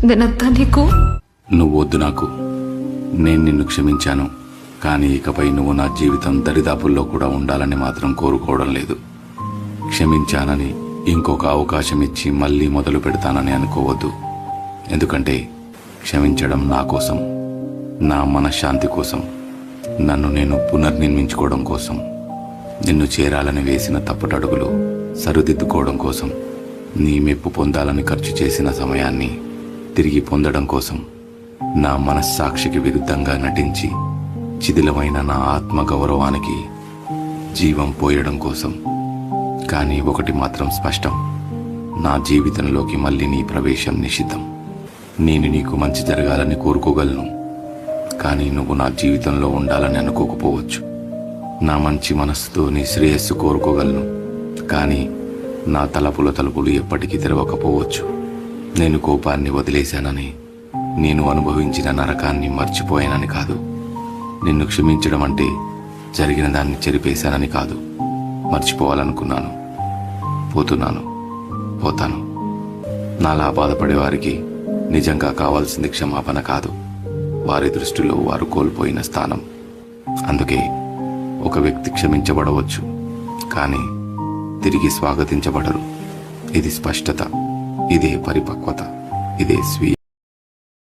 నేనంతా నీకు. నువ్వు వద్దు నాకు. నేను నిన్ను క్షమించాను, కానీ ఇకపై నువ్వు నా జీవితం దరిదాపుల్లో కూడా ఉండాలని మాత్రం కోరుకోవడం లేదు. క్షమించానని ఇంకొక అవకాశం ఇచ్చి మళ్ళీ మొదలు పెడతానని అనుకోవద్దు. ఎందుకంటే క్షమించడం నా కోసం, నా మనశ్శాంతి కోసం, నన్ను నేను పునర్నిర్మించుకోవడం కోసం, నిన్ను చేరాలని వేసిన తప్పుటడుగులు సరిదిద్దుకోవడం కోసం, నీ మెప్పు పొందాలని ఖర్చు చేసిన సమయాన్ని తిరిగి పొందడం కోసం, నా మనస్సాక్షికి విరుద్ధంగా నటించి శిథిలమైన నా ఆత్మగౌరవానికి జీవం పోయడం కోసం. కానీ ఒకటి మాత్రం స్పష్టం, నా జీవితంలోకి మళ్ళీ నీ ప్రవేశం నిషిద్ధం. నేను నీకు మంచి జరగాలని కోరుకోగలను, కానీ నువ్వు నా జీవితంలో ఉండాలని అనుకోకపోవచ్చు. నా మంచి మనస్సుతో నీ శ్రేయస్సు కోరుకోగలను, కానీ నా తలుపులు ఎప్పటికీ తెరవకపోవచ్చు. నేను కోపాన్ని వదిలేశానని, నేను అనుభవించిన నరకాన్ని మర్చిపోయానని కాదు. నిన్ను క్షమించడం అంటే జరిగిన దాన్ని చెరిపేశానని కాదు. మర్చిపోవాలనుకున్నాను, పోతాను. నాలా బాధపడేవారికి నిజంగా కావాల్సింది క్షమాపణ కాదు, వారి దృష్టిలో వారు కోల్పోయిన స్థానం. అందుకే ఒక వ్యక్తి క్షమించబడవచ్చు, కానీ తిరిగి స్వాగతించబడరు. ఇది స్పష్టత, ఇదే పరిపక్వత, ఇదే స్వీయ